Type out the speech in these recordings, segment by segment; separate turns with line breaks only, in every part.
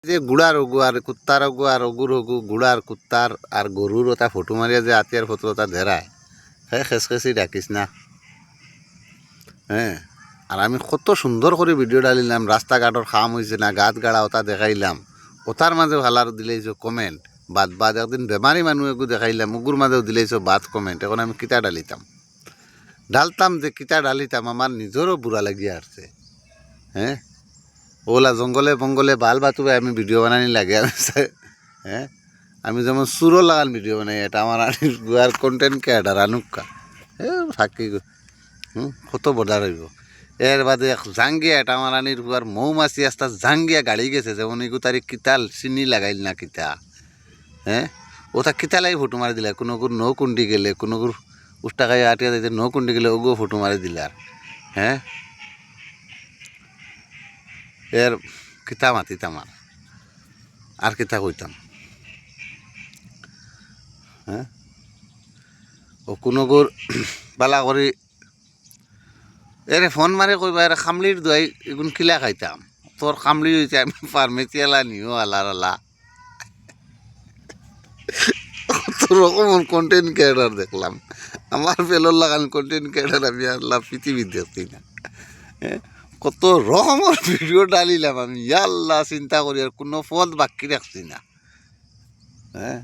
যে গুড়ার রঘু আর কুত্তার রঘু আর রঘুর রঘু গুড়ার কুত্তার আর গরুর ওটা ফটো মারিয়া যে আতিয়ার ফটো ওটা ধেরায় হ্যাঁ খেসি ডাকিস না হ্যাঁ। আর আমি কত সুন্দর করে ভিডিও ডালিলাম, রাস্তাঘাটর খাম হয়েছে না গাছ গাড়া ওটা দেখাইলাম, ওটার মাঝে ভালার দিলেইছ কমেন্ট বাদ বাদ একদিন বেমারি মানুষ এগু দেখাইলাম মুগুর মাঝেও দিলেইছ বাদ কমেন্ট। এখন আমি কিতা ডালিতাম ডালতাম যে কিতা ডালিতাম আমার নিজেরও বুড়া লাগিয়া আসছে হ্যাঁ। ওলা জঙ্গলে বঙ্গলে বাল বাতুবে আমি ভিডিও বানানি লাগে হ্যাঁ। আমি যেমন সুরো লাগান ভিডিও বানাই এটা আমার গুয়ার কন্টেন্ট ক্রিয়েটার আনুকা থাকি কত বর্ডার হইব। এর বাদে জাঙ্গিয়া এটা আমার আনির গুয়ার মৌমাছি আস্তা জাঙ্গিয়া গাড়ি গেছে যেমন এগু তারিখ কিতাল চিনি লাগাইল না কিতা হ্যাঁ। ওটা কিতা লাই ফটো মারি দিলা কোনো গুর নৌ কুন্ডি গেলে কোনো গুর উষ্টা খাই আটিয়া দিতে নৌ কুন্ডি গেলে ওগো ফটো মারি দিলার হ্যাঁ। এর কিতা মাতিতাম আর কিতা কইতাম হ্যাঁ। ও কোনো গুর বালা করি এরে ফোন মারে কইবা এর খামলির দোয়াই এগুন কিলা খাইতাম তোর খামলি হয়েছে আমি ফার্মেসি এলা নিও আলার আলা কত রকম কন্টেন্ট ক্রিয়েটার দেখলাম আমার ফেলোর লাগান কন্টেন্ট ক্রিয়েটার আমি আল্লাহ পৃথিবী দেখছি না হ্যাঁ। কত রকমের ভিডিও ডালিলাম আমি আল্লাহ চিন্তা করি আর কোনো পথ বাকি রাখছি না হ্যাঁ।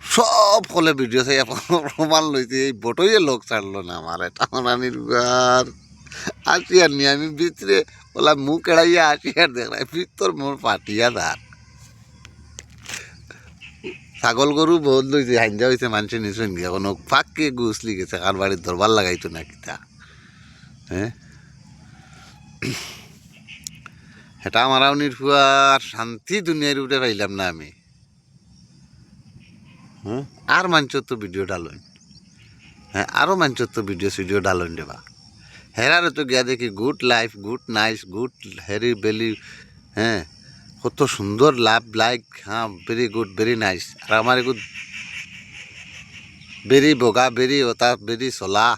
সব কলে ভিডিও চাই প্রমাণ লইছে এই বটইয়ে লোক ছাড়লো না আমার এটা মানির আর আসিয়ার নি আমি ভিতরে ওলা মুখ এড়াইয়া আসিয়ার দেখলাম ভিতর মোর পাটিয়া ধার ছাগল গরু বহুত লইছে হাঞ্জা হয়েছে মানুষের নিচুন গিয়া কোনো ফাঁককে গুছলি গেছে কার বাড়ির দরবার লাগাইতো না কিতা হ্যাঁ। এটা আমার নির্ভুয়ার শান্তি দুনিয়ার উঠে পাইলাম না আমি হ্যাঁ। আর মানুষের তো ভিডিও ডালন হ্যাঁ আরও মানুষের তো ভিডিও ডালন দেবা হেরারে তো গিয়া দেখি good life good nice good হেরি বেলি হ্যাঁ কত সুন্দর লাভ লাইক হ্যাঁ ভেরি গুড ভেরি নাইস। আর আমার এগুলো বেরি বগা বেরি ওটা বেরি চলা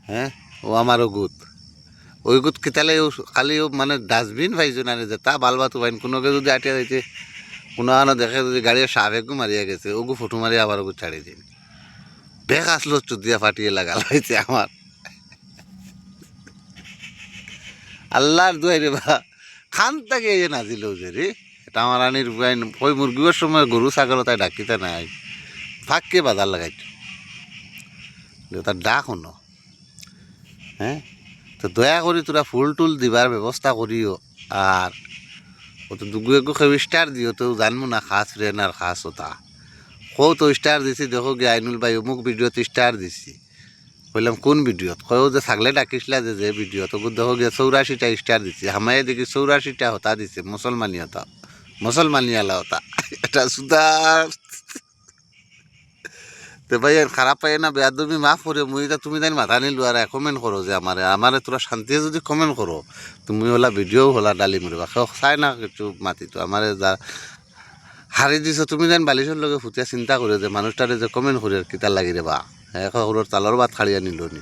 হ্যাঁ। ও আমারও গুড ওই গুড কিতালে খালি মানে ডাস্টবিন পাইছো না যে তা বালবাতো পাইন কোনোকে যদি আটিয়া দিতে কোনো আনো দেখে যদি গাড়ির সাবেকও মারিয়া গেছে ওগু ফটো মারি আবার ওগু ছাড়ি দিন বেগ আসলো চুদিয়া ফাটিয়ে লাগাল হয়েছে আমার আল্লাহর দুয়াই রে বা খান তাকে এ নাজিল যে রে এটা আমার আনির ওই মুরগির সময় গরু ছাগল তাই ডাকিতে নাই ফাঁককে বাজার লাগাইত তার ডাক শুনো হ্যাঁ। তো দয়া করি তোরা ফুল টুল দিবার ব্যবস্থা করিও আর ও তো দুগু একু কেউ স্টার দিও তো জানবো না খাস ফ্রেন্ড আর খাস ওটা কৌ তো স্টার দিছি দেখো গিয়ে আইনুল ভাই অমুক ভিডিওতে স্টার দিছি বললাম কোন ভিডিওত কয়েও যে ছাগলে ডাকিসলা যে ভিডিও তো দেখো গিয়ে 84টা স্টার দিছি হামাই দেখি 84টা হতা দিছে মুসলমানিয়ালা হতা এটা সুদার তো ভাই খারাপ পাই না বেয়াদবি মাফ করে মুই তুমি তাই মাথা নিলো আর কমেন্ট করো যে আমারে তোরা শান্তিয়ে যদি কমেন্ট করো তুমি হলা ভিডিও হলা ডালি মরিবা চাই না কিছু মাতি তো আমারে যা হারি দিছ তুমি যেন বালিশের লগে ফুটিয়া চিন্তা করে যে মানুষটারে যে কমেন্ট করে কিতা লাগি রে বা হ্যাঁ সৰুৰ তালৰ ভাত খাড়িয়া নিলো নি